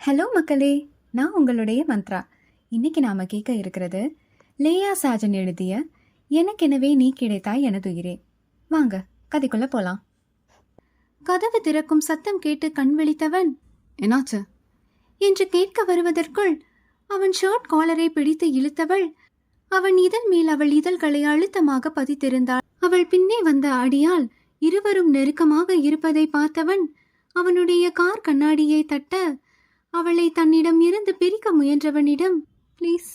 Hello மக்களே, நான் உங்களுடைய மந்த்ரா. இன்னைக்கு நாம கேட்க இருக்கிறது லேயா சாஜன் எழுதிய எனக்கெனவே நீ கிடைத்தாய் எனதுயிரே. வாங்க கதைக்குள்ள போலாம். கதவு திறக்கும் சத்தம் கேட்டு கண் விழித்தவன், என்னாச்சு என்று கேட்க வருவதற்குள் அவன் ஷர்ட் காலரை பிடித்து இழுத்தவள் அவன் இதழ் மேல் அவள் இதழ்களை அழுத்தமாக பதித்திருந்தாள். அவள் பின்னே வந்த அடியால் இருவரும் நெருக்கமாக இருப்பதை பார்த்தவன் அவனுடைய கார் கண்ணாடியை தட்ட அவளை தன்னிடம் இருந்து பிரிக்க முயன்றவனிடம் ப்ளீஸ்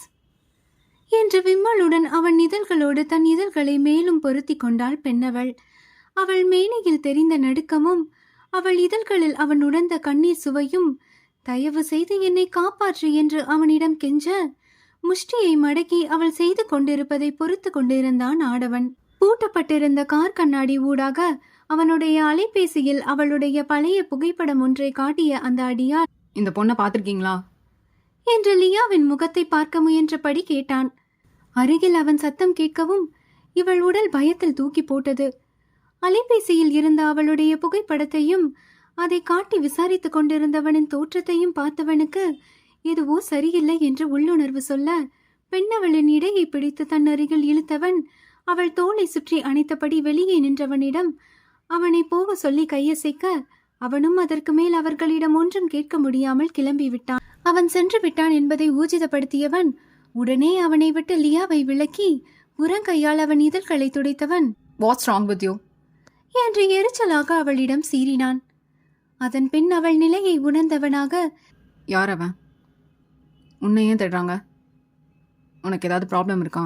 என்று விம்மலுடன் அவன் இதழ்களோடு தன் இதழ்களை மேலும் பொருத்தி கொண்டாள் பெண்ணவள். அவள் மேனையில் தெரிந்த நடுக்கமும் அவள் இதழ்களில் அவன் உணர்ந்த கண்ணீர் சுவையும் தயவு செய்து என்னை காப்பாற்று என்று அவனிடம் கெஞ்ச முஷ்டியை மடக்கி அவள் செய்து கொண்டிருப்பதை பொறுத்து கொண்டிருந்தான் ஆடவன். பூட்டப்பட்டிருந்த கார் கண்ணாடி ஊடாக அவனுடைய அலைபேசியில் அவளுடைய பழைய புகைப்படம் ஒன்றை காட்டிய அந்த அடியால், இந்த பொண்ணை பார்த்துருக்கீங்களா என்று லியாவின் முகத்தை பார்க்க முயன்றபடி கேட்டான். அருகில் அவன் சத்தம் கேட்கவும் இவள் உடல் பயத்தில் தூக்கி போட்டது. அலைபேசியில் இருந்த அவளுடைய புகைப்படத்தையும் அதை காட்டி விசாரித்துக் கொண்டிருந்தவனின் தோற்றத்தையும் பார்த்தவனுக்கு எதுவோ சரியில்லை என்று உள்ளுணர்வு சொல்ல பெண்ணவளின் இடையை பிடித்து தன் அருகில் இழுத்தவன் அவள் தோளை சுற்றி அணைத்தபடி வெளியே நின்றவனிடம் அவனை போக சொல்லி கையசைக்க அவனும் அதற்கு மேல் அவர்களிடம் ஒன்றும் கேட்க முடியாமல் கிளம்பி விட்டான். அவன் சென்று விட்டான் என்பதை ஊர்ஜிதப்படுத்தியவன் உடனே அவனை விட்டு லியாவை விலக்கி புறங்கையால் அவன் இதழ்களை துடைத்தவன், வாட்ஸ் ராங் வித் யூ என்று எரிச்சலாக அவளிடம் சீறினான். அதன் பின் அவள் நிலையை உணர்ந்தவனாக, யார் அவன்? உன்னை ஏன் தேடுறாங்க? உனக்கு ஏதாவது ப்ராப்ளம் இருக்கா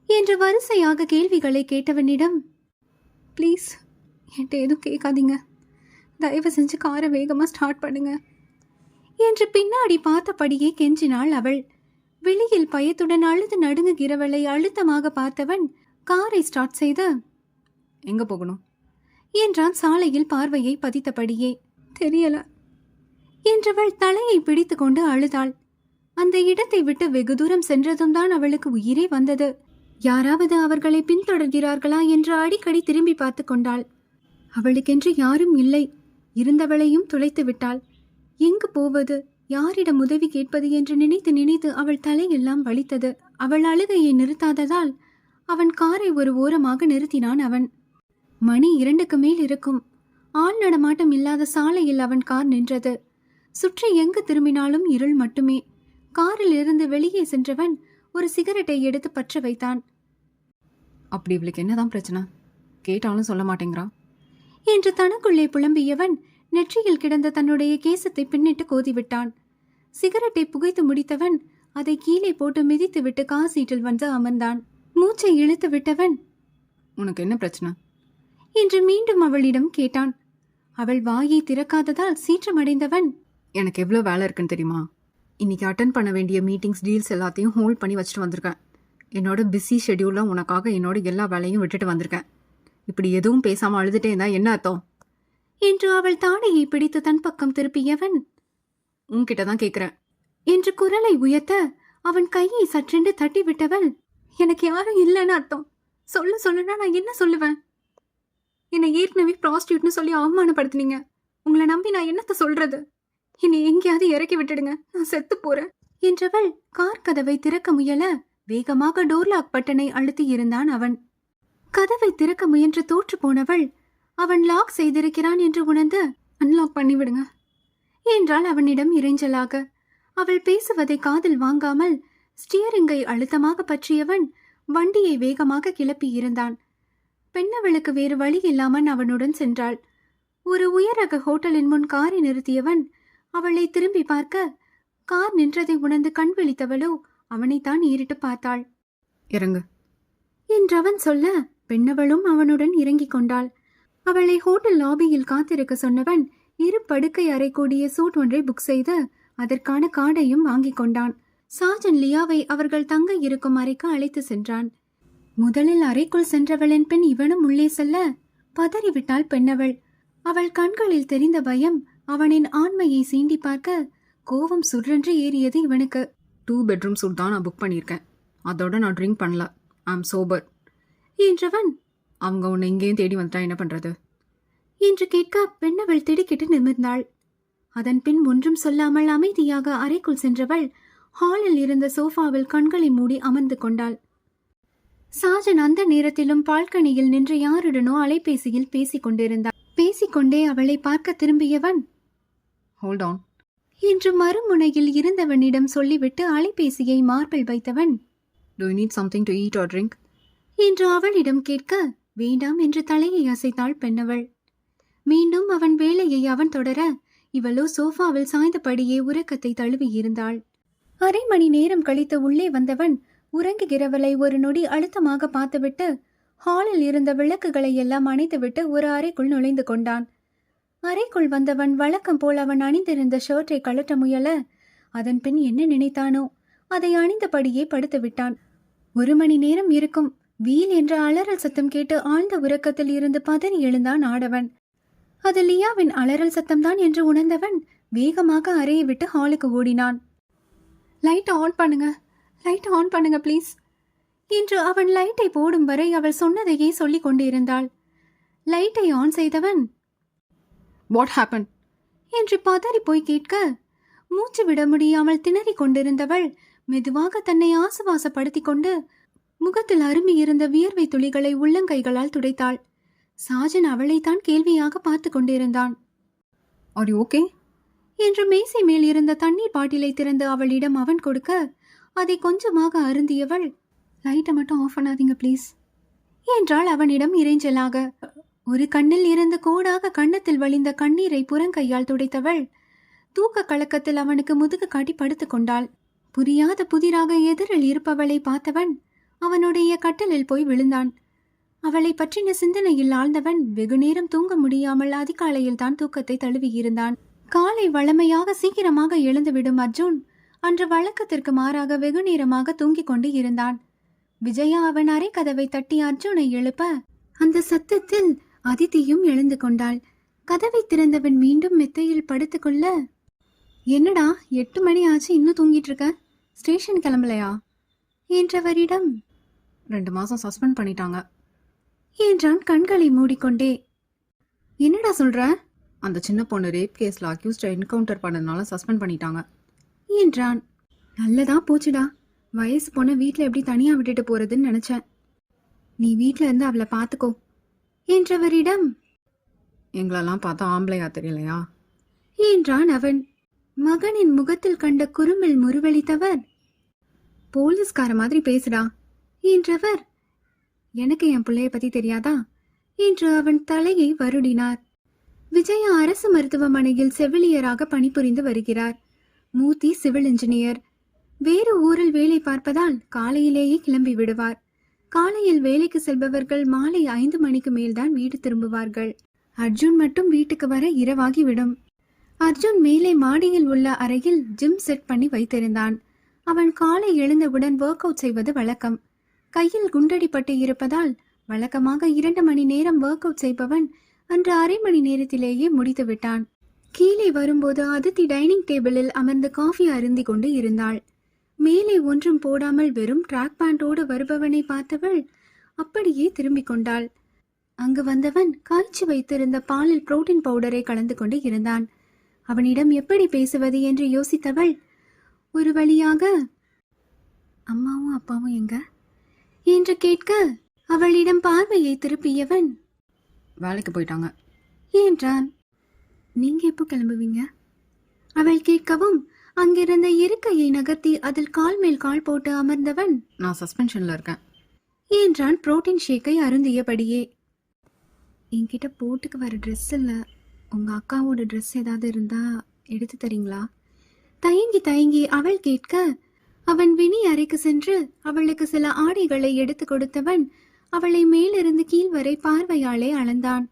என்று வரிசையாக கேள்விகளை கேட்டவனிடம், ப்ளீஸ் என்கிட்ட எதுவும் கேட்காதீங்க, தயவு செஞ்சு காரை வேகமாக ஸ்டார்ட் பண்ணுங்க என்று பின்னாடி பார்த்தபடியே கெஞ்சினாள் அவள். வெளியில் பயத்துடன் அழுது நடுங்குகிறவளை அழுத்தமாக பார்த்தவன் காரை ஸ்டார்ட் செய்த, எங்க போகணும் என்றான் சாலையில் பார்வையை பதித்தபடியே. தெரியல என்றவள் தலையை பிடித்து கொண்டு அழுதாள். அந்த இடத்தை விட்டு வெகு தூரம் சென்றதும் தான் அவளுக்கு உயிரே வந்தது. யாராவது அவர்களை பின்தொடர்கிறார்களா என்று அடிக்கடி திரும்பி பார்த்து கொண்டாள். அவளுக்கென்று யாரும் இல்லை. இருந்தவளையும் துளைத்து விட்டாள். எங்கு போவது, யாரிடம் உதவி கேட்பது என்று நினைத்து நினைத்து அவள் தலையெல்லாம் வலித்தது. அவள் அழுகையை நிறுத்தாததால் அவன் காரை ஒரு ஓரமாக நிறுத்தினான். அவன் மணி 2க்கு மேல் இருக்கும். ஆள் நடமாட்டம் இல்லாத சாலையில் அவன் கார் நின்றது. சுற்றி எங்கு திரும்பினாலும் இருள் மட்டுமே. காரில் இருந்து வெளியே சென்றவன் ஒரு சிகரெட்டை எடுத்து பற்ற வைத்தான். அப்படி இவளுக்கு என்னதான் பிரச்சனை? கேட்டாலும் சொல்ல மாட்டேங்கிறா என்று தனக்குள்ளே புலம்பியவன் நெற்றியில் கிடந்த தன்னுடைய கேசத்தை பின்னிட்டு கோதிவிட்டான். சிகரெட்டை புகைத்து முடித்தவன் அதை கீழே போட்டு மிதித்து விட்டு கார் சீட்டில் வந்து அமர்ந்தான். மூச்சை இழுத்து விட்டவன், உனக்கு என்ன பிரச்சனை என்று மீண்டும் அவளிடம் கேட்டான். அவள் வாயை திறக்காததால் சீற்றமடைந்தவன், எனக்கு எவ்வளோ வேலை இருக்குன்னு தெரியுமா? இன்னைக்கு அட்டன் பண்ண வேண்டிய மீட்டிங்ஸ், டீல்ஸ் எல்லாத்தையும் ஹோல்ட் பண்ணி வச்சுட்டு வந்திருக்கேன். என்னோட பிஸி ஷெடியூலில் உனக்காக என்னோட எல்லா வேலையும் விட்டுட்டு வந்திருக்கேன். இப்படி எதுவும் பேசாமல் அழுதுட்டே இருந்தா என்ன அர்த்தம் என்று அவள் தாடையை பிடித்து தன் பக்கம் திருப்பியவன், உன்கிட்ட தான் கேட்குறேன் என்று குரலை உயர்த்த அவன் கையை சற்றென்று தட்டி விட்டவள், எனக்கு யாரும் இல்லைன்னு அர்த்தம். சொல்லுன்னா நான் என்ன சொல்லுவேன்? என்னை ஏற்கனவே ப்ராஸ்டியூட்னு சொல்லி அவமானப்படுத்தினீங்க. உங்களை நம்பி நான் என்னத்த சொல்றது? என்னை எங்கேயாவது இறக்கி விட்டுடுங்க, நான் செத்து போறேன் என்றவள் கார் கதவை திறக்க முயல வேகமாக டோர்லாக் பட்டனை அழுத்தி இருந்தான் அவன். கதவை திறக்க முயன்று தோற்று போனவள் அவன் லாக் செய்திருக்கிறான் என்று உணர்ந்து, அன்லாக் பண்ணிவிடுங்க என்றாள் அவனிடம் இறைஞ்சலாக. அவள் பேசுவதை காதில் வாங்காமல் ஸ்டியரிங்கை அழுத்தமாக பற்றியவன் வண்டியை வேகமாக கிளப்பி இருந்தான். பெண்ணவளுக்கு வேறு வழி இல்லாமல் அவனுடன் சென்றாள். ஒரு உயரக ஹோட்டலின் முன் காரை நிறுத்தியவன் அவளை திரும்பி பார்க்க கார் நின்றதை உணர்ந்து கண் விழித்தவளோ அவனைத்தான் ஏறிட்டு பார்த்தாள். இறங்கு என்றவன் சொல்ல பெண்ணவளும் அவனுடன் இறங்கிக் கொண்டாள். அவளை ஹோட்டல் லாபியில் காத்திருக்க சொன்னவன் 2 படுக்கை அறை கூடிய சூட் ஒன்றை புக் செய்து அதற்கான கார்டையும் வாங்கிக் கொண்டான். சாஜன் லியாவை அவர்கள் தங்க இருக்கும் அறைக்கு அழைத்து சென்றான். முதலில் அறைக்குள் சென்றவளின் பின் இவனும் உள்ளே செல்ல பதறிவிட்டாள் பெண்ணவள். அவள் கண்களில் தெரிந்த பயம் அவனின் ஆண்மையை சீண்டி பார்க்க கோபம் சுற்றென்று ஏறியது இவனுக்கு. 2 பெட்ரூம் சூட் தான் நான் புக் பண்ணியிருக்கேன். அதோட நான் ட்ரிங்க் பண்ணல. ஐம் சோபர் என்றவன், அவங்க உன்னை இங்கேயும் தேடி வந்துட்டா என்ன பண்ணுறது என்று கேட்க பெண்ணவள் திடுக்கிட்டு நிமிர்ந்தாள். அதன் பின் ஒன்றும் சொல்லாமல் அமைதியாக அறைக்குள் சென்றவள் ஹாலில் இருந்த சோஃபாவில் கண்களை மூடி அமர்ந்து கொண்டாள். சாஜன் அந்த நேரத்திலும் பால்கனியில் நின்று யாருடனோ அலைபேசியில் பேசிக் கொண்டிருந்தார். பேசிக்கொண்டே அவளை பார்க்க திரும்பியவன், ஹோல்ட் ஆன் என்று மறுமுனையில் இருந்தவனிடம் சொல்லிவிட்டு அலைபேசியை மார்பில் வைத்தவன், do you need something to eat or drink என்று அவளிடம் கேட்க, வேண்டாம் என்று தலையை அசைத்தாள் பெண்ணவள். மீண்டும் அவன் வேலையை அவன் தொடர, இவளோ சோஃபாவில் சாய்ந்தபடியே உறக்கத்தை தழுவியிருந்தாள். அரை மணி நேரம் கழித்து உள்ளே வந்தவன் உறங்குகிறவளை ஒரு நொடி அழுத்தமாக பார்த்துவிட்டு ஹாலில் இருந்த விளக்குகளை எல்லாம் அணைத்துவிட்டு ஒரு அறைக்குள் நுழைந்து கொண்டான். அறைக்குள் வந்தவன் வழக்கம் போல் அவன் அணிந்திருந்த ஷர்ட்டை கழற்ற முயல, அதன் பின் என்ன நினைத்தானோ அதை அணிந்தபடியே படுத்து விட்டான். 1 மணி நேரம் இருக்கும். வீல் என்ற அலறல் சத்தம் கேட்டு ஆழ்ந்த உறக்கத்தில் இருந்து பதறி எழுந்தான் ஆடவன். அது லியாவின் அலறல் சத்தம்தான் என்று உணர்ந்தவன் வேகமாக அறையை விட்டு ஹாலுக்கு ஓடினான். லைட்டை ஆன் பண்ணுங்க, லைட்டை ஆன் பண்ணுங்க ப்ளீஸ் என்று அவன் லைட்டை போடும் வரை அவள் சொன்னதையே சொல்லிக் கொண்டிருந்தாள். லைட்டை ஆன் செய்தவன், வாட் ஹேப்பன் என்று பதறி போய் கேட்க, மூச்சு விட முடியாமல் திணறிக் கொண்டிருந்தவள் மெதுவாக தன்னை ஆசுவாசப்படுத்திக் கொண்டு முகத்தில் அருமி இருந்த வியர்வை துளிகளை உள்ளங்கைகளால் துடைத்தாள். சாஜன் அவளைத்தான் கேள்வியாக பார்த்து கொண்டிருந்தான். ஆர் யூ ஓகே என்று மேசை மேல் இருந்த தண்ணீர் பாட்டிலை திறந்து அவளிடம் அவன் கொடுக்க, அதை கொஞ்சமாக அருந்தியவள், லைட்டை மட்டும் ஆஃப் பண்ணாதீங்க ப்ளீஸ் என்றாள் அவனிடம் இறைஞ்சலாக. ஒரு கண்ணில் இருந்து கோடாக கன்னத்தில் வழிந்த கண்ணீரை புறங்கையால் துடைத்தவள் தூக்க கலக்கத்தில் அவனுக்கு முதுகு காட்டி படுத்து கொண்டாள். புரியாத புதிராக எதிரில் இருப்பவளை பார்த்தவன் அவனுடைய கட்டலில் போய் விழுந்தான். அவளை பற்றின சிந்தனையில் ஆழ்ந்தவன் வெகுநேரம் தூங்க முடியாமல் அதிகாலையில் தான் தூக்கத்தை தழுவியிருந்தான். காலை வழமையாக சீக்கிரமாக எழுந்துவிடும் அர்ஜுன் அன்று வழக்கத்திற்கு மாறாக வெகுநேரமாக தூங்கிக் கொண்டு இருந்தான். விஜயா அவன் அறை கதவை தட்டி அர்ஜுனை எழுப்ப, அந்த சத்தத்தில் அதித்தியும் எழுந்து கொண்டாள். கதவை திறந்தவன் மீண்டும் மெத்தையில் படுத்துக்கொள்ள, என்னடா 8 மணி ஆச்சு, இன்னும் தூங்கிட்டு இருக்க, ஸ்டேஷன் கிளம்பலையா என்றவரிடம், 2 மாசம் சஸ்பெண்ட் பண்ணிட்டாங்க என்றான் கண்களை மூடிக்கொண்டே. என்னடா சொல்ற அந்த சின்ன பொண்ணு ரேப் கேஸில் அக்யூஸ்டை என்கவுண்டர் பண்ணதுனால சஸ்பெண்ட் பண்ணிட்டாங்க என்றான். நல்லதா போச்சுடா, வயசு பொண்ணை வீட்டில் எப்படி தனியாக விட்டுட்டு போறதுன்னு நினைச்சேன். நீ வீட்டில் இருந்து அவளை பார்த்துக்கோ என்றவரிடம், எங்களெல்லாம் பார்த்தா ஆம்பளையா தெரியலையா என்றான் அவன். மகனின் முகத்தில் கண்ட குறும்பில் முறுவலித்தவர், போலீஸ்கார மாதிரி பேசுடா என்றவர், எனக்கு என் பிள்ளைய பத்தி தெரியாதா என்று அவன் தலையை வருடினார். விஜயா அரசு மருத்துவமனையில் செவிலியராக பணிபுரிந்து வருகிறார். மூர்த்தி சிவில் இன்ஜினியர். வேறு ஊரில் வேலை பார்ப்பதால் காலையிலேயே கிளம்பி விடுவார். காலையில் வேலைக்கு செல்பவர்கள் மாலை 5 மணிக்கு மேல்தான் வீடு திரும்புவார்கள். அர்ஜுன் மட்டும் வீட்டுக்கு வர இரவாகிவிடும். அர்ஜுன் மேலே மாடியில் உள்ள அறையில் ஜிம் செட் பண்ணி வைத்திருந்தான். அவன் காலை எழுந்தவுடன் ஒர்க் அவுட் செய்வது வழக்கம். கையில் குண்டடிப்பட்டு இருப்பதால் வழக்கமாக 2 மணி நேரம் ஒர்க் அவுட் செய்பவன் அன்று அரை மணி நேரத்திலேயே முடித்து விட்டான். கீழே வரும்போது அதித்தி டைனிங் டேபிளில் அமர்ந்து காஃபி அருந்தி கொண்டு இருந்தாள். மேலே ஒன்றும் போடாமல் வெறும் ட்ராக் பேண்டோடு வருபவனை பார்த்தவள் அப்படியே திரும்பிக் கொண்டாள். அங்கு வந்தவன் காய்ச்சி வைத்திருந்த பாலில் புரோட்டீன் பவுடரை கலந்து கொண்டு இருந்தான். அவனிடம் எப்படி பேசுவது என்று யோசித்தவள் ஒரு வழியாக, அம்மாவும் அப்பாவும் எங்க என்று கேட்க, அவளிடம் பார்வையை திருப்பியவன், வேலைக்கு போயிட்டாங்க என்றான். நீங்க எப்போ கிளம்புவீங்க அவள் கேட்கவும், அங்கிருந்த இருக்கையை நகர்த்தி அதில் கால் மேல் கால் போட்டு அமர்ந்தவன், நான் சஸ்பென்ஷனில் இருக்கேன் என்றான் புரோட்டீன் ஷேக்கை அருந்தியபடியே. என்கிட்ட போட்டுக்கு வர ட்ரெஸ் இல்லை, உங்கள் அக்காவோட ட்ரெஸ் ஏதாவது இருந்தா எடுத்து தரீங்களா தயங்கி தயங்கி அவள் கேட்க, அவன் வினி அறைக்கு சென்று அவளுக்கு சில ஆடைகளை எடுத்து கொடுத்தவன் அவளை மேலிருந்து கீழ் வரை பார்வையாலே அளந்தான்.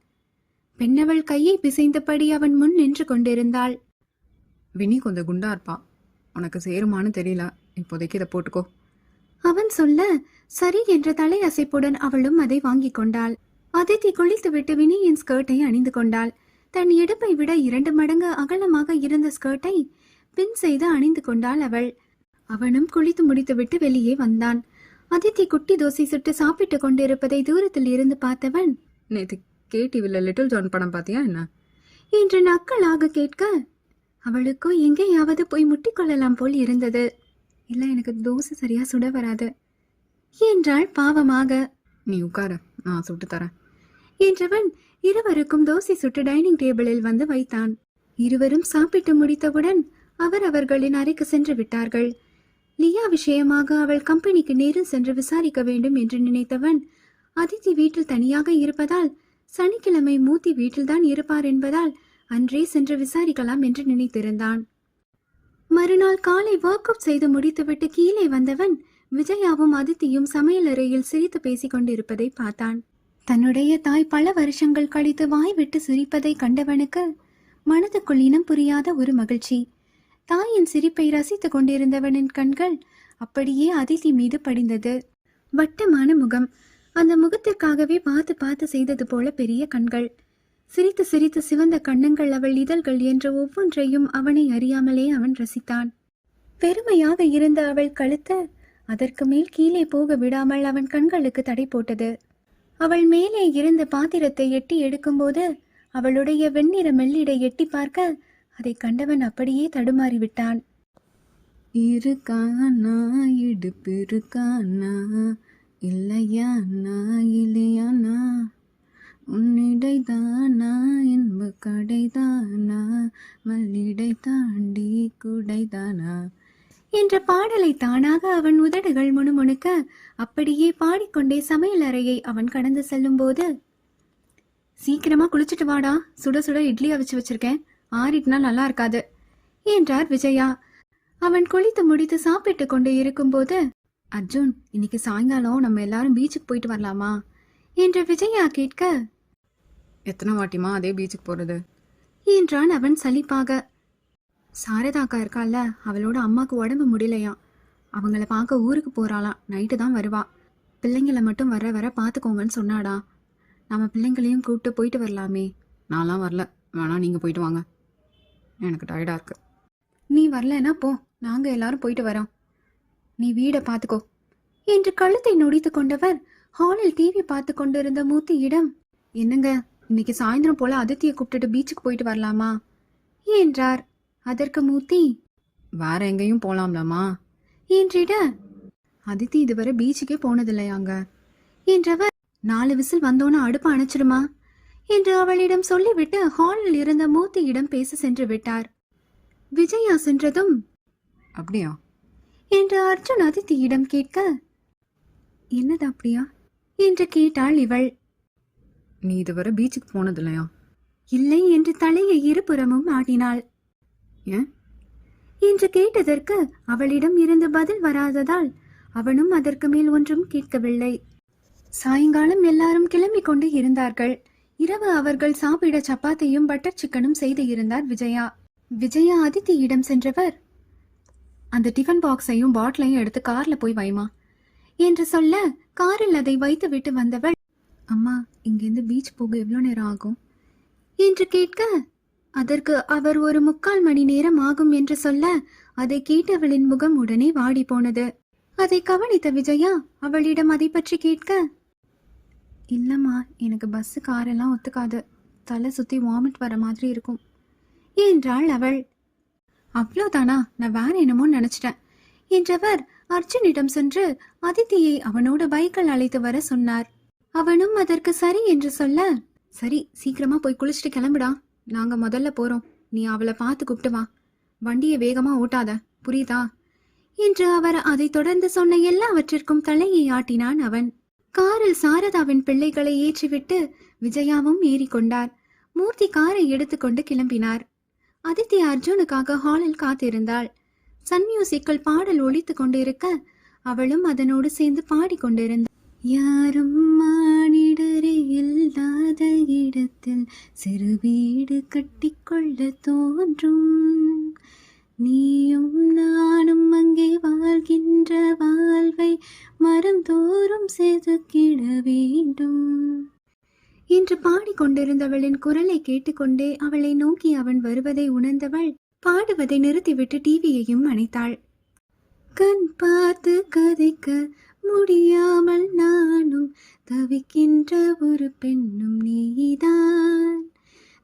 பெண்ணவள் கையை பிசைந்தபடி அவன் முன் நின்று கொண்டிருந்தாள். வினி கொஞ்சம் குண்டா இருப்பா, உனக்கு சேருமான்னு தெரியல, இப்போதைக்கு இதை போட்டுக்கோ அவன் சொல்ல, சரி என்ற தலை அசைப்புடன் அவளும் அதை வாங்கி கொண்டாள். அதித்தி குளித்துவிட்டு வினியின் ஸ்கர்ட்டை அணிந்து கொண்டாள். தன் இடுப்பை விட 2 மடங்கு அகலமாக இருந்த ஸ்கர்ட்டை பின் செய்து அணிந்து கொண்டாள் அவள். அவனும் குளித்து முடித்துவிட்டு வெளியே வந்தான். அதித்தி குட்டி தோசை சுட்டு சாப்பிட்டு கொண்டிருப்பதை தூரத்தில் இருந்து பார்த்தவன், நேற்று கேடிவியில் லிட்டில் ஜான் படம் பார்த்தியா என்ன என்று நக்கலாக கேட்க, அவளுக்கும் எங்கேயாவது போய் முட்டிக்கொள்ளலாம் போல் இருந்தது. இல்லை, எனக்கு தோசை சரியா சுட வராது என்றாள் பாவமாக. நீ உட்கார, நான் சுட்டு தரேன் என்றவன் இருவருக்கும் தோசை சுட்டு டைனிங் டேபிளில் வந்து வைத்தான். இருவரும் சாப்பிட்டு முடித்தவுடன் அவர்களின் அறைக்கு சென்று விட்டார்கள். லியா விஷயமாக அவள் கம்பெனிக்கு நேரில் சென்று விசாரிக்க வேண்டும் என்று நினைத்தவன் அதித்தி வீட்டில் தனியாக இருப்பதால், சனிக்கிழமை மூர்த்தி வீட்டில்தான் இருப்பார் என்பதால் அன்றே சென்று விசாரிக்கலாம் என்று நினைத்திருந்தான். மறுநாள் காலை ஒர்க் அவுட் செய்து முடித்துவிட்டு கீழே வந்தவன் விஜயாவும் அதித்தியும் சமையலறையில் சிரித்து பேசிக் கொண்டிருப்பதை பார்த்தான். தன்னுடைய தாய் பல வருஷங்கள் கழித்து வாய் விட்டு சிரிப்பதை கண்டவனுக்கு மனதுக்குள் இனம் புரியாத ஒரு மகிழ்ச்சி. தாயின் சிரிப்பை ரசித்துக் கொண்டிருந்தவனின் கண்கள் அப்படியே அதித்தி மீது படிந்தது. வட்டமான முகம், அந்த முகத்திற்காகவே பார்த்து பார்த்து செய்தது போல பெரிய கண்கள், சிரித்து சிரித்து சிவந்த கண்ணங்கள், அவள் இதழ்கள் என்ற ஒவ்வொன்றையும் அவனை அறியாமலே அவன் ரசித்தான். பெருமையாக இருந்த அவள் கழுத்து அதற்கு மேல் கீழே போக விடாமல் அவன் கண்களுக்கு தடை போட்டது. அவள் மேலே இருந்த பாத்திரத்தை எட்டி எடுக்கும்போது அவளுடைய வெண்ணிற மெல்லிடை எட்டி பார்க்க அதை கண்டவன் அப்படியே தடுமாறிவிட்டான். இருக்கானா இடுப்பு இருக்கானா இல்லையானா இல்லையானா உன்னிடை தானா என்பு கடைதானா மல்லிடை தாண்டி குடைதானா என்ற பாடலை தானாக அவன் உதடுகள் முணுமுணுக்க அப்படியே பாடிக்கொண்டே சமையலறையை அவன் கடந்து செல்லும் போது, சீக்கிரமா குளிச்சுட்டு வாடா, சுட சுட இட்லியா வச்சிருக்கேன், ஆறிட்டுனா நல்லா இருக்காது என்றார் விஜயா. அவன் குளித்து முடித்து சாப்பிட்டு கொண்டு இருக்கும்போது, அர்ஜுன், இன்னைக்கு சாயங்காலம் நம்ம எல்லாரும் பீச்சுக்கு போயிட்டு வரலாமா என்று விஜயா கேட்க, எத்தனை வாட்டிமா அதே பீச்சுக்கு போகிறது என்றான் அவன் சலிப்பாக. சாரதாக்கா இருக்கால, அவளோட அம்மாவுக்கு உடம்பு முடியலையாம், அவங்கள பார்க்க ஊருக்கு போகிறாளாம், நைட்டு தான் வருவா, பிள்ளைங்களை மட்டும் வர வர பார்த்துக்கோங்கன்னு சொன்னாடா. நம்ம பிள்ளைங்களையும் கூப்பிட்டு போயிட்டு வரலாமே. நான்லாம் வரல, வேணா நீங்கள் போயிட்டு வாங்க, எனக்கு டயர்டாக இருக்கு. நீ வரலன்னா போ, நாங்கள் எல்லாரும் போயிட்டு வரோம், நீ வீடை பார்த்துக்கோ என்று கழுத்தை நொடித்து கொண்டவர் ஹாலில் டிவி பார்த்து கொண்டிருந்த மூர்த்தியிடம், என்னங்க, இன்னைக்கு சாயந்தரம் போல அதித்தியை கூப்பிட்டுட்டு பீச்சுக்கு போயிட்டு வரலாமா என்றார். அதற்கு மூர்த்தி, வேற எங்கேயும் போகலாம்லம்மா என்றிட, அதித்தி இதுவரை பீச்சுக்கே போனதில்லையாங்க என்றவர், 4 விசில் வந்தோன்னு அடுப்பு அணைச்சிடுமா என்று அவளிடம் சொல்லிவிட்டு ஹாலில் இருந்த மூர்த்தியிடம் பேச சென்று விட்டார். விஜயா சென்றதும், அப்படியா என்று அர்ஜுன் அதித்தியிடம் கேட்க, என்னது அப்படியா என்று கேட்டாள் இவள். நீ இதுவரை பீச்சுக்கு போனதில்லையா? இல்லை என்று தலையை இருபுறமும் ஆட்டினாள். ஏன் என்று கேட்டதற்கு அவளிடம் இருந்து பதில் வராததால் அவனும் அதற்கு மேல் ஒன்றும் கேட்கவில்லை. சாயங்காலம் எல்லாரும் கிளம்பிக் கொண்டு இருந்தார்கள். இரவு அவர்கள் சாப்பிட சப்பாத்தியும் பட்டர் சிக்கனும் செய்து இருந்தார் விஜயா. விஜயா அதித்தியிடம் சென்றவர், அந்த டிஃபன் பாக்ஸையும் பாட்டிலையும் எடுத்து கார்ல போய் வைமா என்று சொல்ல, காரில் அதை வைத்து விட்டு வந்தவள், அம்மா, இங்கேருந்து பீச் போக எவ்வளோ நேரம் ஆகும் என்று கேட்க, அதற்கு அவர் 1/4 மணி நேரம் ஆகும் என்று சொல்ல, அதை கேட்டவளின் முகம் உடனே வாடி போனது. அதை கவனித்த விஜயா அவளிடம் அதை பற்றி கேட்க, இல்லம்மா, எனக்கு பஸ்ஸு காரெல்லாம் ஒத்துக்காது, தலை சுற்றி வாமிட் வர மாதிரி இருக்கும் என்றாள் அவள். அவ்வளோதானா, நான் வேற என்னமோ நினைச்சிட்டேன் என்றவர் அர்ஜுனிடம் சென்று அதித்தியை அவனோட பைக்கில் அழைத்து வர சொன்னார். அவனும் அதற்கு சரி என்று சொல்ல, சரி, சீக்கிரமா போய் குளிச்சுட்டு கிளம்புடா, நாங்க முதல்ல போறோம், நீ அவளை பார்த்து கூப்பிட்டு வா, வண்டியை வேகமா ஓட்டாத, புரியுதா என்று அவர் அதை தொடர்ந்து சொன்ன எல்லாவற்றிற்கும் தலையை ஆட்டினான் அவன். காரில் சாரதாவின் பிள்ளைகளை ஏற்றிவிட்டு விஜயாவும் ஏறிக்கொண்டார். மூர்த்தி காரை எடுத்துக்கொண்டு கிளம்பினார். அதித்தி அர்ஜுனுக்காக ஹாலில் காத்திருந்தாள். சன் மியூசிக்கில் பாடல் ஒலித்து கொண்டிருக்க அவளும் அதனோடு சேர்ந்து பாடிக்கொண்டிருந்தாள். யாரும் மானிடரே இல்லாத இடத்தில் சிறு வீடு கட்டிக்கொள்ள தோன்றும், நீயும் நானும் அங்கே வாழ்கின்ற வாழ்வை மரம் தோறும் செதுக்கிட வேண்டும் என்று பாடிக்கொண்டிருந்தவளின் குரலை கேட்டுக்கொண்டே அவளை நோக்கி அவன் வருவதை உணர்ந்தவள் பாடுவதை நிறுத்திவிட்டு டிவியையும் அணைத்தாள். கண் பார்த்து கதைக்க முடியாமல் நானும் தவிக்கின்ற ஒரு பெண்ணும் நீதான்,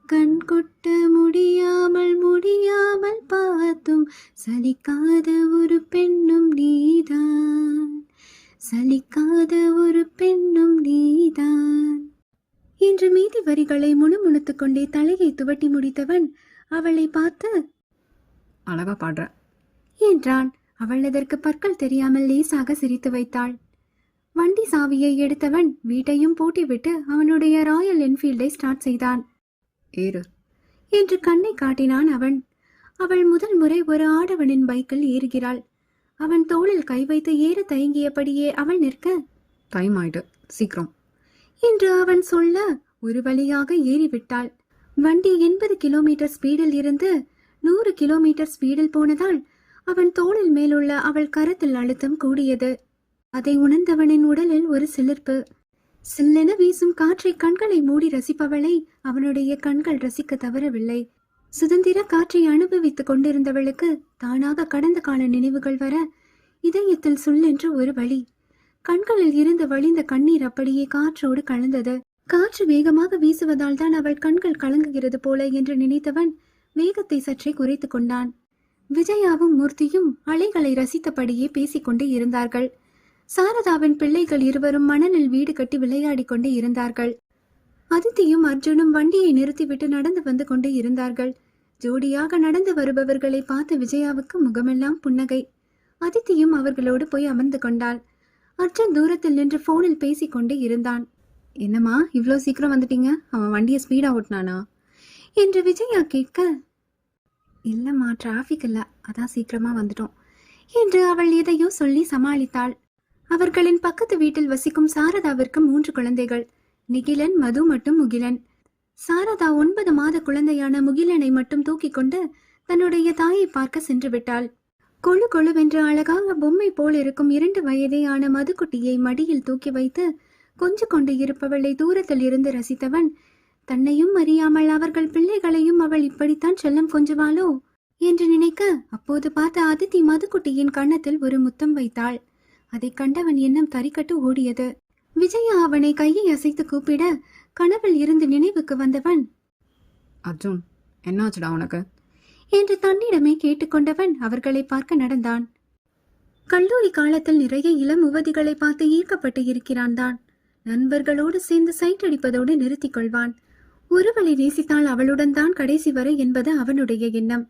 கண் கொட்ட முடியாமல் முடியாமல் பார்த்தும் சலிக்காத ஒரு பெண்ணும் நீதான், சலிக்காத ஒரு பெண்ணும் நீதான் என்று மீதி வரிகளை முணுமுணுத்துக் கொண்டே தலையை துவட்டி முடித்தவன் அவளை பார்த்து அழகா பாடுற என்றான். அவள் அதற்கு பற்கள் தெரியாமல் லேசாக சிரித்து வைத்தாள். வண்டி சாவியை எடுத்தவன் வீட்டையும் பூட்டிவிட்டு அவனுடைய ராயல் என்ஃபீல்டை ஸ்டார்ட் செய்தான். ஏறு என்று கண்ணை காட்டினான் அவன். அவள் முதல் முறை ஒரு ஆடவனின் பைக்கில் ஏறுகிறாள். அவன் தோளில் கை வைத்து ஏற தயங்கியபடியே அவள் நிற்க, டைம் ஆயிட்டு, சீக்கிரம் என்று அவன் சொல்ல ஒரு வழியாக ஏறிவிட்டாள். வண்டி 80 கிலோமீட்டர் ஸ்பீடில் இருந்து 100 கிலோமீட்டர் ஸ்பீடில் போனதால் அவன் தோளில் மேலுள்ள அவள் கரத்தில் அழுத்தம் கூடியது. அதை உணர்ந்தவனின் உடலில் ஒரு சிலிர்ப்பு. சில்லென வீசும் காற்றை கண்களை மூடி ரசிப்பவளை அவனுடைய கண்கள் ரசிக்க தவறவில்லை. சுதந்திர காற்றை அனுபவித்துக் கொண்டிருந்தவளுக்கு தானாக கடந்த கால நினைவுகள் வர இதயத்தில் சுல்லென்று ஒரு வலி. கண்களில் இருந்து வழிந்த கண்ணீர் அப்படியே காற்றோடு கலந்தது. காற்று வேகமாக வீசுவதால் தான் அவள் கண்கள் கலங்குகிறது போல என்று நினைத்தவன் வேகத்தை சற்றே குறைத்து கொண்டான். விஜயாவும் மூர்த்தியும் அலைகளை ரசித்தபடியே பேசிக்கொண்டே இருந்தார்கள். சாரதாவின் பிள்ளைகள் இருவரும் மணலில் வீடு கட்டி விளையாடி கொண்டே இருந்தார்கள். அதித்தியும் அர்ஜுனும் வண்டியை நிறுத்திவிட்டு நடந்து வந்து கொண்டே இருந்தார்கள். ஜோடியாக நடந்து வருபவர்களை பார்த்து விஜயாவுக்கு முகமெல்லாம் புன்னகை. அதித்தியும் அவர்களோடு போய் அமர்ந்து கொண்டாள். அர்ஜுன் தூரத்தில் நின்று போனில் பேசிக்கொண்டே இருந்தான். என்னம்மா இவ்வளோ சீக்கிரம் வந்துட்டீங்க? அவன் வண்டியை ஸ்பீடாக ஓட்டினானா என்று விஜயா கேட்க, இல்லைம்மா, டிராஃபிக் இல்லை, அதான் சீக்கிரமாக வந்துட்டோம் என்று அவள் எதையோ சொல்லி சமாளித்தாள். அவர்களின் பக்கத்து வீட்டில் வசிக்கும் சாரதாவிற்கு 3 குழந்தைகள், நிகிலன், மது மற்றும் முகிலன். சாரதா 9 மாத குழந்தையான முகிலனை மட்டும் தூக்கி கொண்டு தன்னுடைய தாயை பார்க்க சென்று விட்டாள். கொழு கொழுவென்று அழகாக பொம்மை போல் இருக்கும் 2 வயதே ஆன மதுக்குட்டியை மடியில் தூக்கி வைத்து கொஞ்சு கொண்டு இருப்பவளை தூரத்தில் இருந்து ரசித்தவன் தன்னையும் அறியாமல் அவர்கள் பிள்ளைகளையும் அவள் இப்படித்தான் செல்லம் கொஞ்சுவாளோ என்று நினைக்க, அப்போது பார்த்த அதித்தி மதுக்குட்டியின் கன்னத்தில் ஒரு முத்தம் வைத்தாள். அதை கண்டவன் எண்ணம் தறிக்கட்டு ஓடியது. விஜயா அவனை கையை அசைத்து கூப்பிட கனவில் இருந்து நினைவுக்கு வந்தவன், அர்ஜுன் என்னாச்சுடா உனக்கு என்று தன்னிடமே கேட்டுக்கொண்டவன் அவர்களை பார்க்க நடந்தான். கல்லூரி காலத்தில் நிறைய இளம் யுவதிகளை பார்த்து ஈர்க்கப்பட்டு இருக்கிறான் தான். நண்பர்களோடு சேர்ந்து சைட் அடிப்பதோடு நிறுத்திக் கொள்வான். ஒருவளை நேசித்தால் அவளுடன் தான் கடைசி வரை என்பது அவனுடைய எண்ணம்.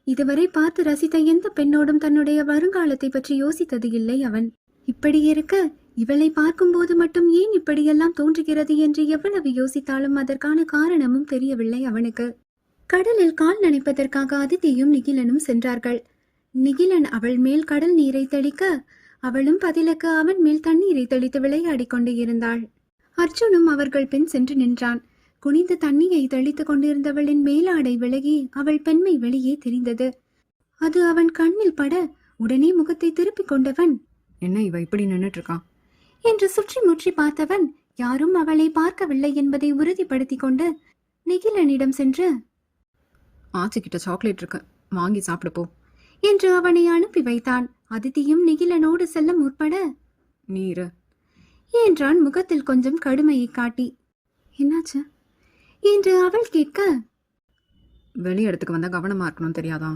இதுவரை பார்த்து ரசித்த எந்த பெண்ணோடும் தன்னுடைய வருங்காலத்தை பற்றி யோசித்தது இல்லை அவன். இப்படி இருக்க இவளை பார்க்கும்போது மட்டும் ஏன் இப்படியெல்லாம் தோன்றுகிறது என்று எவ்வளவு யோசித்தாலும் அதற்கான காரணமும் தெரியவில்லை அவனுக்கு. கடலில் கால் நனைப்பதற்காக அதித்தியும் நிகிலனும் சென்றார்கள். நிகிலன் அவள் மேல் கடல் நீரை தெளிக்க, அவளும் பதிலுக்கு அவன் மேல் தண்ணீரை தெளித்து விளையாடி கொண்டு இருந்தாள். அர்ஜுனும் அவர்கள் பின் சென்று நின்றான். குனிந்து தண்ணியை தெளித்துக் கொண்டிருந்தவளின் மேலாடை விலகி அவள் பெண்மை வெளியே தெரிந்தது. அது அவன் கண்ணில் பட உடனே முகத்தை திருப்பிக் கொண்டவன், என்ன இவ இப்படி நின்றுட்டு இருக்கான் என்று சுற்றி முற்றி பார்த்தவன் யாரும் அவளை பார்க்கவில்லை என்பதை உறுதிப்படுத்திக் கொண்டு நிகிலனிடம் சென்று, ஆச்சிக்கிட்ட சாக்லேட் இருக்கு, வாங்கி சாப்பிட போ என்று அவனை அனுப்பி வைத்தான். அதித்தியும் நிகிலனோடு செல்ல முற்பட, நீரு என்றான் முகத்தில் கொஞ்சம் கடுமையை காட்டி. என்னாச்சு என்று அவள் கேட்க, வெளி இடத்துக்கு வந்தா கவனமா இருக்கணும் தெரியாதா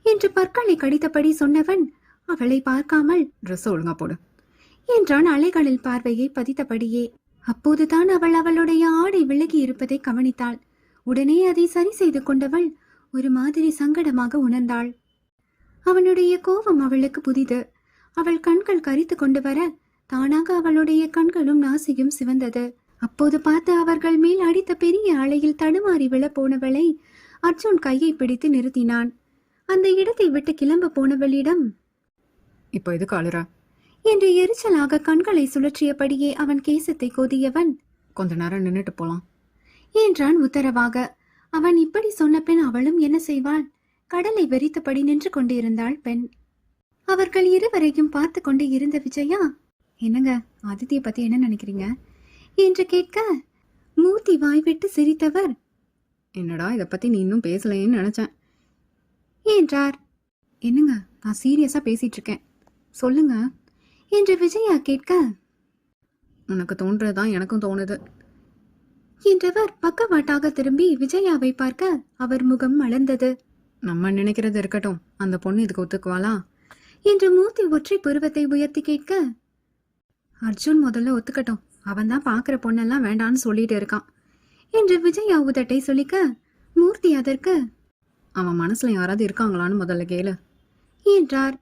என்று பற்களை கடித்தபடி சொன்னவன் அவளை பார்க்காமல், ட்ரெஸ் ஒழுங்கா போடு என்றான் அலைகளில் பார்வையை பதித்தபடியே. அப்போதுதான் அவள் அவளுடைய ஆடை விலகி இருப்பதை கவனித்தாள். உடனே அதை சரி செய்து கொண்டவள் ஒரு மாதிரி சங்கடமாக உணர்ந்தாள். அவனுடைய கோபம் அவளுக்கு புதிது. அவள் கண்கள் கரித்து கொண்டு வர தானாக அவளுடைய கண்களும் நாசியும் சிவந்தது. அப்போது பார்த்து அவர்கள் மேல் அடித்த பெரிய அலையில் தடுமாறி விழ போனவளை அர்ஜுன் கையை பிடித்து நிறுத்தினான். அந்த இடத்தை விட்டு கிளம்ப போனவளிடம், இப்போ எதுக்கு அழுற என்று எரிச்சலாக கண்களை சுழற்றியபடியே அவன் கேசத்தை கோதியவன், கொஞ்ச நேரம் நின்றுட்டு போலாம் என்றான் உத்தரவாக. அவன் இப்படி சொன்ன பின் அவளும் என்ன செய்வாள்? கடலை வெறித்தபடி நின்று கொண்டிருந்தாள் பெண். அவர்கள் இருவரையும் பார்த்து கொண்டு இருந்த விஜயா, என்னங்க அதித்தியை பத்தி என்ன நினைக்கிறீங்க என்று கேட்க, மூர்த்தி வாய்விட்டு சிரித்தவர், என்னடா இதை பத்தி நீ இன்னும் பேசலையேன்னு நினைச்சேன் என்றார். என்னங்க நான் சீரியஸா பேசிட்டு இருக்கேன், சொல்லுங்க என்று விஜயா கேட்க, உனக்கு தோன்றதுதான் எனக்கும் தோணுது. என்றவர் பக்கவாட்டாக திரும்பி விஜயாவை பார்க்க அவர் முகம் மலர்ந்தது. நம்ம நினைக்கிறது இருக்கட்டும், அந்த பொண்ணு இதுக்கு ஒத்துக்குவாளா என்று மூர்த்தி ஒற்றை புருவத்தை உயர்த்தி கேட்க, அர்ஜுன் முதல்ல ஒத்துக்கட்டும், அவன் தான் பார்க்குற பொண்ணெல்லாம் வேண்டான்னு சொல்லிட்டு இருக்கான் என்று விஜயா உதட்டை சொல்லிக்க, மூர்த்தி அதற்கு, அவன் மனசுல யாராவது இருக்காங்களான்னு முதல்ல கேளு என்றார்.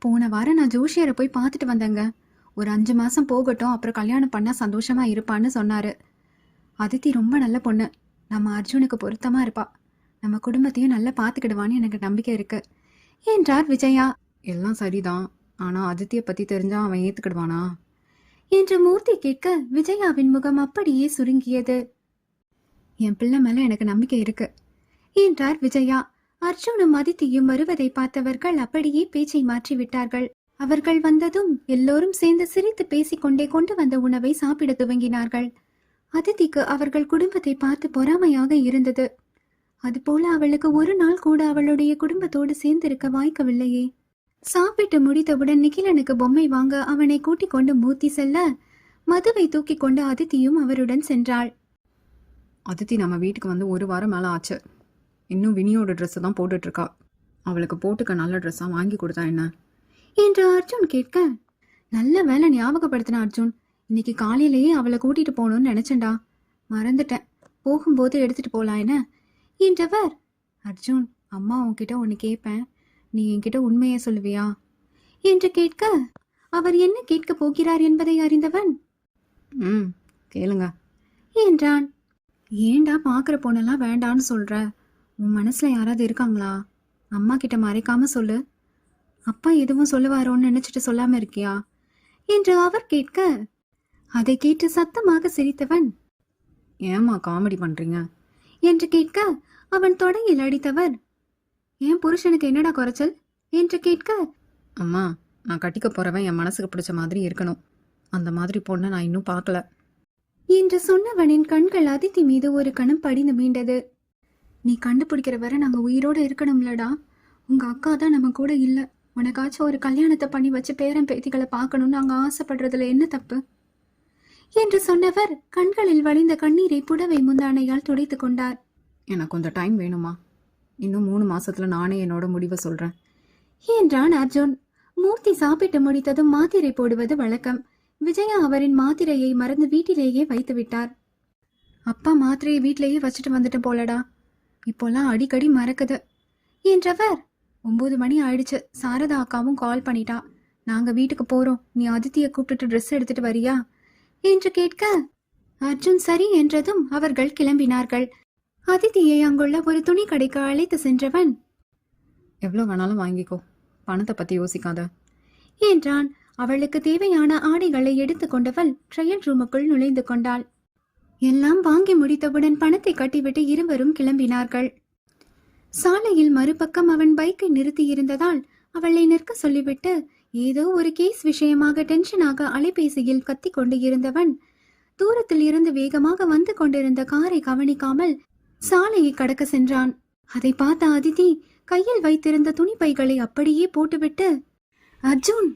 போன வாரம் நான் ஜோஷியரை போய் பார்த்துட்டு வந்தேங்க. ஒரு 5 மாசம் போகட்டும், அப்புறம் கல்யாணம் பண்ணா சந்தோஷமா இருப்பான்னு சொன்னாரு. அதித்தி ரொம்ப நல்ல பொண்ணு, நம்ம அர்ஜுனுக்கு பொருத்தமா இருப்பா, நம்ம குடும்பத்தையும் நல்லா பார்த்துக்கிடுவான்னு எனக்கு நம்பிக்கை இருக்கு என்றார் விஜயா. எல்லாம் சரிதான், ஆனா அதித்தியை பத்தி தெரிஞ்சா அவன் ஏத்துக்கிடுவானா என்று மூர்த்தி கேட்க விஜயாவின் முகம் அப்படியே சுருங்கியது. என் பிள்ளை மேல எனக்கு நம்பிக்கை இருக்கு என்றார் விஜயா. அர்ஜுனும் அதித்தியும் வருவதை பார்த்தவர்கள் அப்படியே பேச்சை மாற்றிவிட்டார்கள். அவர்கள் வந்ததும் எல்லோரும் சேர்ந்து சிரித்து பேசிக்கொண்டே கொண்டு வந்த உணவை சாப்பிட துவங்கினார்கள். அதித்திக்கு அவர்கள் குடும்பத்தை பார்த்து பொறாமையாக இருந்தது. அதுபோல அவளுக்கு ஒரு நாள் கூட அவளுடைய குடும்பத்தோடு சேர்ந்திருக்க வாய்க்கவில்லையே. சாப்பிட்டு முடித்தவுடன் நிகிலனுக்கு பொம்மை வாங்க அவனை கூட்டிக் கொண்டு மூர்த்தி செல்ல, மதுவை தூக்கி கொண்டு அதித்தியும் அவருடன் சென்றாள். அதித்தி நம்ம வீட்டுக்கு வந்து 1 வாரம் மேல ஆச்சு. இன்னும் வினியோட ட்ரெஸ்ஸை தான் போட்டுட்டு இருக்கா. அவளுக்கு போட்டுக்க நல்ல ட்ரெஸ்ஸாக வாங்கி கொடுத்தா என்ன என்று அர்ஜுன் கேட்க, நல்ல வேலை ஞாபகப்படுத்தின அர்ஜுன். இன்னைக்கு காலையிலேயே அவளை கூட்டிட்டு போகணும்னு நினைச்சேன்டா, மறந்துட்டேன். போகும்போது எடுத்துட்டு போலாம் என்ன என்றவர். அர்ஜுன், அம்மா உன்கிட்ட ஒன்று கேட்பேன், நீ என்கிட்ட உண்மையை சொல்லுவியா என்று கேட்க, அவர் என்ன கேட்கப் போகிறார் என்பதை அறிந்தவன், கேளுங்க என்றான். ஏண்டா பார்க்குற பொண்ணெல்லாம் வேண்டான்னு சொல்ற? உன் மனசுல யாராவது இருக்காங்களா? அம்மா கிட்ட மறைக்காம சொல்லு. அப்பா எதுவும் சொல்லுவாரோன்னு நினைச்சிட்டு சொல்லாம இருக்கியா என்று அவர் கேட்க, அதை கேட்டு சத்தமாக சிரித்தவன், ஏம்மா காமெடி பண்றீங்க என்று கேட்க, அவன் தொடையில் அடித்தவர், என் புருஷனுக்கு என்னடா குறைச்சல் என்று கேட்க, அம்மா, நான் கட்டிக்க போறவன் என் மனசுக்கு பிடிச்ச மாதிரி இருக்கணும். அந்த மாதிரி பொண்ணை நான் இன்னும் பார்க்கல என்று சொன்னவனின் கண்கள் அதித்தி மீது ஒரு கணம் படிந்து மீண்டது. நீ கண்டுபிடிக்கிற வரை நாங்கள் உயிரோடு இருக்கணும்லடா. உங்க அக்கா தான் நம்ம கூட இல்லை. உனக்காச்சும் ஒரு கல்யாணத்தை பண்ணி வச்சு பேரன் பேத்திகளை பார்க்கணும்னு நாங்கள் ஆசைப்படுறதுல என்ன தப்பு என்று சொன்னவர் கண்களில் வழிந்த கண்ணீரை புடவை முந்தானையால் துடைத்து கொண்டார். எனக்கு கொஞ்சம் டைம் வேணுமா? இன்னும் 3 மாசத்துல நானே என்னோட முடிவை சொல்றேன் என்றான் அர்ஜுன். மூர்த்தி சாப்பிட்டு முடித்ததும் மாத்திரை போடுவது வழக்கம். விஜயா அவரின் மாத்திரையை மறந்து வீட்டிலேயே வைத்து விட்டார். அப்பா மாத்திரையை வீட்டிலேயே வச்சுட்டு வந்துட்டு போலடா, இப்போல்லாம் அடிக்கடி மறக்குது என்றவர். 9 மணி ஆயிடுச்சு. சாரதா அக்காவும் கால் பண்ணிட்டா. நாங்க வீட்டுக்கு போறோம், நீ அதித்தியை கூப்பிட்டுட்டு ட்ரெஸ் எடுத்துட்டு வரியா என்று கேட்க, அர்ஜுன் சரி என்றதும் அவர்கள் கிளம்பினார்கள். அதித்தியை அங்குள்ள ஒரு துணி கடைக்கு அழைத்து சென்றவன், எவ்வளோ வேணாலும் வாங்கிக்கோ, பணத்தை பத்தி யோசிக்காத என்றான். அவளுக்கு தேவையான ஆடைகளை எடுத்துக்கொண்டவள் ட்ரையல் ரூமுக்குள் நுழைந்து கொண்டாள். எல்லாம் வாங்கி முடித்தவுடன் பணத்தை கட்டிவிட்டு இருவரும் கிளம்பினார்கள். சாலையில் மறுபக்கம் அவன் பைக்கை நிறுத்தி இருந்ததால் அவளை நிற்க சொல்லிவிட்டு ஏதோ ஒரு கேஸ் விஷயமாக டென்ஷனாக அலைபேசியில் கத்தி கொண்டு இருந்தவன் தூரத்தில் இருந்து வேகமாக வந்து கொண்டிருந்த காரை கவனிக்காமல் சாலையை கடக்க சென்றான். அதை பார்த்த அதித்தி கையில் வைத்திருந்த துணிப்பைகளை அப்படியே போட்டுவிட்டு, அர்ஜுன்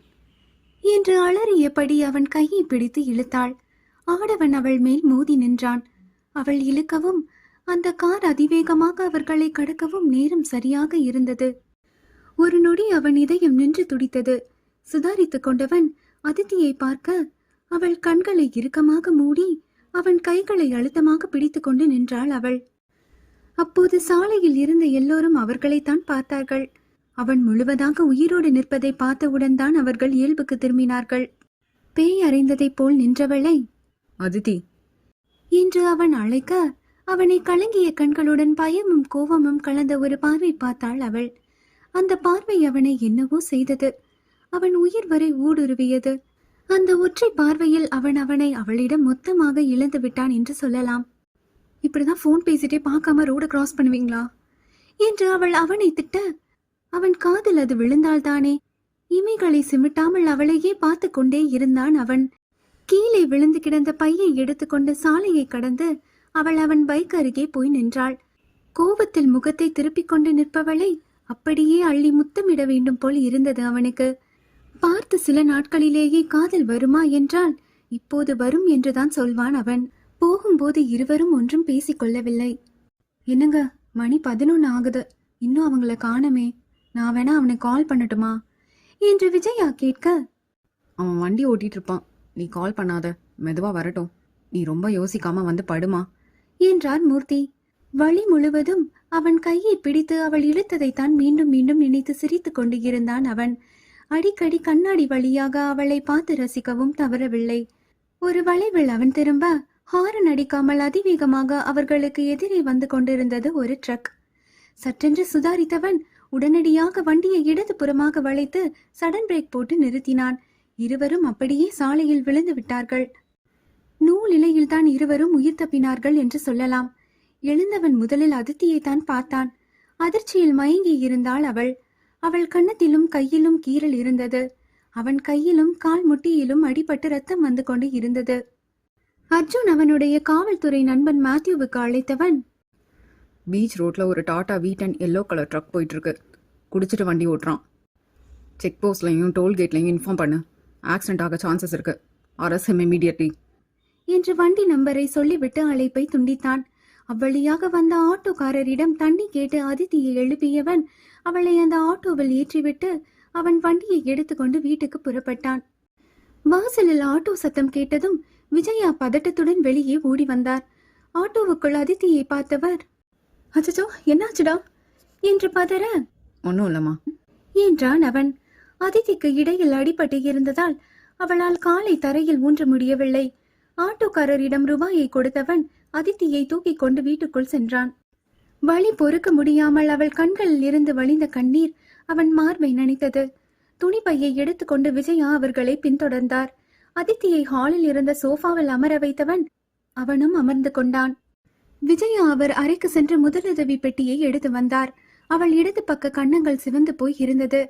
என்று அலறியபடி அவன் கையை பிடித்து இழுத்தாள். ஆடவன் அவள் மேல் மோதி நின்றான். அவள் இழுக்கவும் அந்த கார் அதிவேகமாக அவர்களை கடக்கவும் நேரம் சரியாக இருந்தது. ஒரு நொடி அவன் இதயம் நின்று துடித்தது. சுதாரித்துக் கொண்டவன் அதித்தியை பார்க்க அவள் கண்களை இறுக்கமாக மூடி அவன் கைகளை அழுத்தமாக பிடித்து கொண்டு நின்றாள் அவள். அப்போது சாலையில் இருந்த எல்லோரும் அவர்களைத்தான் பார்த்தார்கள். அவன் முழுவதாக உயிரோடு நிற்பதை பார்த்தவுடன் தான் அவர்கள் இயல்புக்கு திரும்பினார்கள். பேய் அறைந்ததைப் போல் நின்றவளை அதித்தி என்று அவன் அழைக்க, அவனை கலங்கிய கண்களுடன் பயமும் கோபமும் கலந்த ஒரு பார்வை பார்த்தாள் அவள். அந்த பார்வை அவனை என்னவோ செய்தது. அவன் உயிர் வரை ஊடுருவியது. அந்த ஒற்றை பார்வையில் அவனை அவளிடம் மொத்தமாக இழந்து விட்டான் என்று சொல்லலாம். இப்படிதான் ஃபோன் பேசிட்டே பார்க்காம ரோட கிராஸ் பண்ணுவீங்களா என்று அவள் அவனை திட்ட, அவன் காதில் அது விழுந்தால்தானே. இமைகளை சிமிட்டாமல் அவளையே பார்த்து கொண்டே இருந்தான் அவன். கீழே விழுந்து கிடந்த பையை எடுத்துக்கொண்டு சாலையை கடந்து அவன் பைக் அருகே போய் நின்றாள். கோபத்தில் முகத்தை திருப்பிக் கொண்டு நிற்பவளை அப்படியே அள்ளி முத்தமிட வேண்டும் போல் இருந்தது அவனுக்கு. பார்த்து சில நாட்களிலேயே காதல் வருமா என்றால் இப்போது வரும் என்றுதான் சொல்வான் அவன். போகும்போது இருவரும் ஒன்றும் பேசிக்கொள்ளவில்லை. என்னங்க, மணி 11 ஆகுது, இன்னும் அவங்கள காணமே. நான் வேணா அவனுக்கு கால் பண்ணட்டுமா என்று விஜயா கேட்க, அவன் வண்டி ஓட்டிட்டு இருப்பான், நீ கால் பண்ணாத, மெதுவா வரட்டும். நீ ரொம்ப யோசிக்காம வந்து படுமா என்றார் மூர்த்தி. வழி முழுவதும் அவன் கையை பிடித்து அவள் இழுத்ததைத்தான் மீண்டும் மீண்டும் நினைத்து சிரித்துக் கொண்டு இருந்தான் அவன். அடிக்கடி கண்ணாடி வழியாக அவளை பார்த்து ரசிக்கவும் தவறவில்லை. ஒரு வளைவில் அவன் திரும்ப ஹாரன் அடிக்காமல் அதிவேகமாக அவர்களுக்கு எதிரே வந்து கொண்டிருந்தது ஒரு ட்ரக். சற்றென்று சுதாரித்தவன் உடனடியாக வண்டியை இடது புறமாக வளைத்து சடன் பிரேக் போட்டு நிறுத்தினான். இருவரும் அப்படியே சாலையில் விழுந்து விட்டார்கள். நூல் இலையில்தான் இருவரும் உயிர் தப்பினார்கள் என்று சொல்லலாம். எழுந்தவன் முதலில் அதித்தியைத்தான் பார்த்தான். அதிர்ச்சியில் மயங்கி இருந்தாள் அவள். அவள் கன்னத்திலும் கையிலும் கீறல் இருந்தது. அவன் கையிலும் கால் முட்டியிலும் அடிபட்டு ரத்தம் வந்து கொண்டு இருந்தது. அர்ஜுன் அவனுடைய காவல்துறை நண்பன் மேத்யூவுக்கு அழைத்தவன், பீச் ரோட்ல ஒரு Tata V10 yellow colour drug போயிட்டு இருக்கு. குடிச்சிட்டு வண்டி ஓட்டுறான். செக் போஸ்ட்லையும் டோல்கேட்லையும் இன்ஃபார்ம் பண்ணு. ஆக்சிடென்ட் ஆக சான்சஸ் இருக்கு. அரஸ் ஹிம் இமீடியட்லி என்று வண்டி நம்பரை சொல்லிவிட்டு அழைப்பை துண்டித்தான். அவ்வழியாக வந்த ஆட்டோக்காரரிடம் தண்ணி கேட்டு அதித்தியை எழுப்பியவன் அவளை அந்த ஆட்டோவில் ஏற்றிவிட்டு அவன் வண்டியை எடுத்துக்கொண்டு வீட்டுக்கு புறப்பட்டான். வாசலில் ஆட்டோ சத்தம் கேட்டதும் விஜயா பதட்டத்துடன் வெளியே ஓடி வந்தார். ஆட்டோவுக்குள் அதித்தியை பார்த்தவர், அச்சச்சோ என்னாச்சுடா என்று பதற, ஒன்றும் இல்லைம்மா என்றான் அவன். அதித்திக்கு இடையில் அடிபட்டு இருந்ததால் அவளால் காலை தரையில் ஊன்ற முடியவில்லை. ஆட்டோக்காரரிடம் ரூபாயை கொடுத்தவன் அதித்தியை தூக்கி கொண்டு வீட்டுக்குள் சென்றான். வலி பொறுக்க முடியாமல் அவள் கண்களில் இருந்து வழிந்த கண்ணீர் அவன் மார்பை நனைத்தது. துணிப்பையை எடுத்துக்கொண்டு விஜயா அவர்களை பின்தொடர்ந்தார். அதித்தியை ஹாலில் இருந்த சோஃபாவில் அமர வைத்தவன் அவனும் அமர்ந்து கொண்டான். விஜயா அவர் அறைக்கு சென்று முதலுதவி பெட்டியை எடுத்து வந்தார். அவள் இடது பக்க கன்னங்கள் சிவந்து போய் இருந்தது.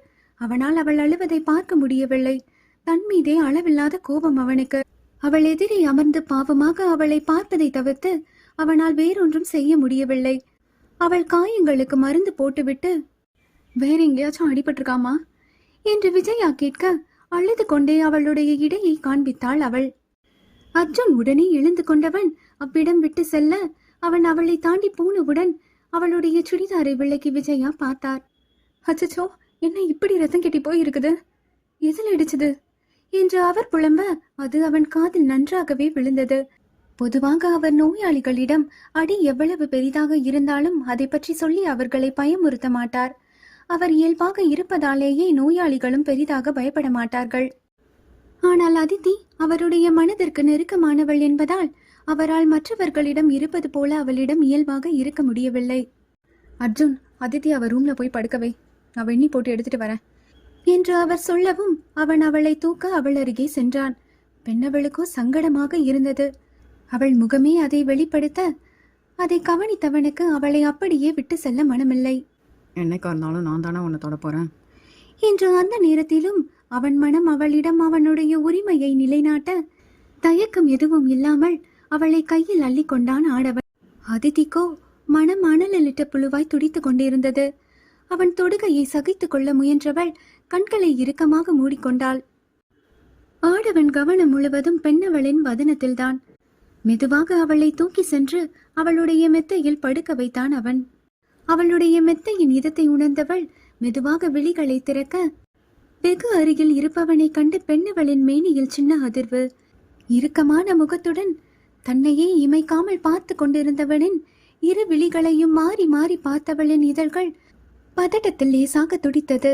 அவனால் அவள் அழுவதை பார்க்க முடியவில்லை. தன் மீதே அளவில்லாத கோபம் அவனுக்கு. அவள் எதிரே அமர்ந்து பாவமாக அவளை பார்ப்பதை தவிர்த்து அவனால் வேறொன்றும் செய்ய முடியவில்லை. அவள் காயங்களுக்கு மருந்து போட்டுவிட்டு, வேற எங்கேயாச்சும் அடிபட்டிருக்காமா என்று விஜயா கேட்க அழுது கொண்டே அவளுடைய இடையை காண்பித்தாள் அவள். அர்ஜுன் உடனே எழுந்து கொண்டவன் அவ்விடம் விட்டு செல்ல அவன் அவளை தாண்டி போனவுடன் அவளுடைய சுடிதாரை விலக்கி விஜயா பார்த்தார். அச்சச்சோ, என்ன இப்படி ரத்தம் கெட்டி போய் இருக்குது, எதில் அடிச்சது என்று அவர் புலம்ப அது அவன் காதில் நன்றாகவே விழுந்தது. பொதுவாக அவர் நோயாளிகளிடம் அடி எவ்வளவு பெரிதாக இருந்தாலும் அதை பற்றி சொல்லி அவர்களை பயமுறுத்த மாட்டார். அவர் இயல்பாக இருப்பதாலேயே நோயாளிகளும் பெரிதாக பயப்பட மாட்டார்கள். ஆனால் அதித்தி அவருடைய மனதிற்கு நெருக்கமானவள் என்பதால் அவரால் மற்றவர்களிடம் இருப்பது போல அவளிடம் இயல்பாக இருக்க முடியவில்லை. அர்ஜுன், அதித்தி அவர் ரூம்ல போய் படுக்கவே, நான் வெண்ணி போட்டு எடுத்துட்டு வரேன் என்று அவர் சொல்லவும் அவன் அவளை தூக்க அவள் அருகே சென்றான். பெண்ணவளுக்கோ சங்கடமாக இருந்தது. அவள் முகமே அதை வெளிப்படுத்த அதை கவனித்தவனுக்கு அவளை அப்படியே விட்டு செல்ல மனமில்லை. என்னைக்கா இருந்தாலும் நான் தானே உன்னை தொட போறேன் என்று அந்த நேரத்திலும் அவன் மனம் அவளிடம் அவனுடைய உரிமையை நிலைநாட்ட தயக்கம் எதுவும் இல்லாமல் அவளை கையில் அள்ளி கொண்டான் ஆடவன். அதித்திக்கோ மனம் அனலிட்ட புழுவாய் துடித்துக் கொண்டிருந்தது. அவன் தொடுகையை சகித்துக் கொள்ள முயன்றவள் கண்களை இறுக்கமாக மூடிக்கொண்டாள். ஆடவன் கவனம் முழுவதும் பெண்ணவளின் வதனத்தில்தான். மெதுவாக அவளை தூக்கி சென்று அவளுடைய மெத்தையில் படுக்க வைத்தான் அவன். அவளுடைய மெத்தையின் இதத்தை உணர்ந்தவள் மெதுவாக விழிகளை திறக்க வெகு அருகில் இருப்பவனை கண்டு பெண்ணவளின் மேனியில் சின்ன அதிர்வு. இறுக்கமான முகத்துடன் தன்னையே இமைக்காமல் பார்த்து கொண்டிருந்தவனின் இரு விழிகளையும் மாறி மாறி பார்த்தவளின் இதழ்கள் பதட்டத்தில் லேசாக துடித்தது.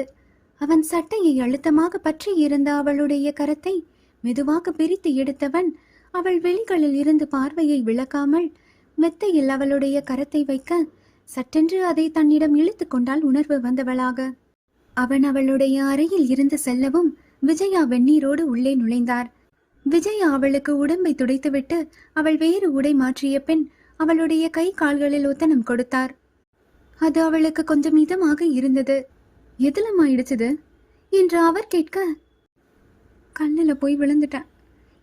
அவன் சட்டையை அழுத்தமாக பற்றி இருந்த அவளுடைய கரத்தை மெதுவாக பிரித்து எடுத்தவன் அவள் விழிகளில் இருந்து பார்வையை விளக்காமல் மெத்தையில் அவளுடைய கரத்தை வைக்க சட்டென்று அதை தன்னிடம் இழுத்து கொண்டால் உணர்வு வந்தவளாக. அவன் அவளுடைய அறையில் இருந்து செல்லவும் விஜயா வெந்நீரோடு உள்ளே நுழைந்தார். விஜயா அவளுக்கு உடம்பை துடைத்துவிட்டு அவள் வேறு உடை மாற்றிய பின் அவளுடைய கை கால்களில் ஒத்தனம் கொடுத்தார். அது அவளுக்கு கொஞ்சம் இதமாக இருந்தது. எதுலம்மா இடிச்சது என்று அவர் கேட்க, கல்லில் போய் விழுந்துட்டேன்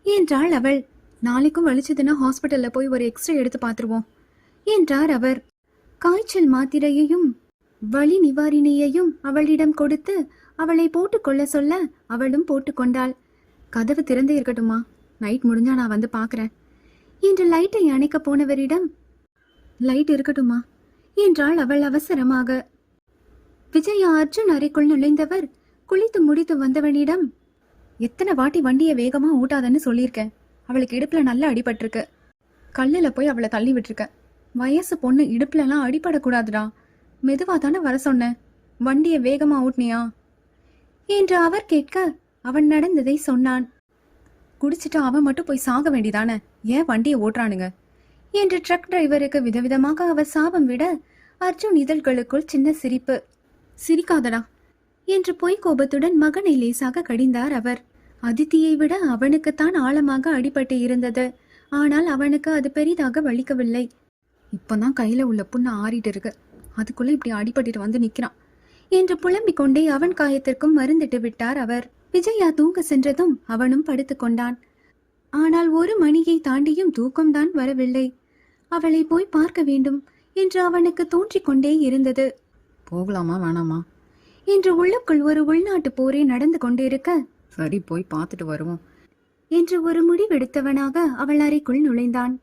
என்றாள் அவள். நாளைக்கும் வலிச்சதுன்னா ஹாஸ்பிட்டல்ல போய் ஒரு எக்ஸ்ரே எடுத்து பார்த்துருவோம் என்றார் அவர். காய்ச்சல் மாத்திரையையும் வலி நிவாரணியையும் அவளிடம் கொடுத்து அவளை போட்டுக்கொள்ள சொல்ல அவளும் போட்டுக்கொண்டாள். கதவு திறந்தே இருக்கட்டுமா, நைட் முடிஞ்சா நான் வந்து பார்க்குறேன் என்று லைட்டை அணைக்க போனவரிடம், லைட் இருக்கட்டுமா என்றாள் அவள் அவசரமாக. விஜயா அர்ஜுன் அறைக்குள் நுழைந்தவர் குளித்து முடித்து வந்தவனிடம், எத்தனை வாட்டி வண்டியை வேகமா ஓட்டாதன்னு சொல்லியிருக்கேன். அவளுக்கு இடுப்புல நல்லா அடிபட்டிருக்கு. கல்லுல போய் அவளை தள்ளி விட்டுருக்க. வயசு பொண்ணு இடுப்புலலாம் அடிபடக்கூடாதுடா. மெதுவா தானே வர சொன்னேன். வண்டியை வேகமா ஓட்டினியா என்று அவர் கேட்க அவன் நடந்ததை சொன்னான். குடிச்சிட்டு அவன் மட்டும் போய் சாக வேண்டிதானே, ஏன் வண்டியை ஓட்டுறானுங்க என்று ட்ரக் டிரைவருக்கு விதவிதமாக அவர் சாபம் விட அர்ஜுன் இதழ்களுக்குள் சின்ன சிரிப்பு. சிரிக்காதடா என்று பொய் கோபத்துடன் மகனை லேசாக கடிந்தார் அவர். அதித்தியை விட அவனுக்குத்தான் ஆழமாக அடிபட்டு இருந்தது. ஆனால் அவனுக்கு அது பெரிதாக வலிக்கவில்லை. இப்பதான் கையில உள்ள புண்ணு ஆறிட்டு இருக்கு, அதுக்குள்ள இப்படி அடிபட்டு வந்து நிக்கிறான் என்று புலம்பிக் கொண்டே அவன் காயத்திற்கும் மருந்திட்டு விட்டார் அவர். விஜயா தூங்க சென்றதும் அவனும் படுத்து கொண்டான். ஆனால் 1 மணியை தாண்டியும் தூக்கம்தான் வரவில்லை. அவளை போய் பார்க்க வேண்டும் என்று அவனுக்கு தோன்றிக் கொண்டே இருந்தது. போகலாமா வேணாமா என்று உள்ளுக்குள் ஒரு உள்நாட்டு போரே நடந்து கொண்டிருக்க, சரி போய் பார்த்துட்டு வருவோம் என்று ஒரு முடிவெடுத்தவனாக அவள் அறைக்குள் நுழைந்தான்.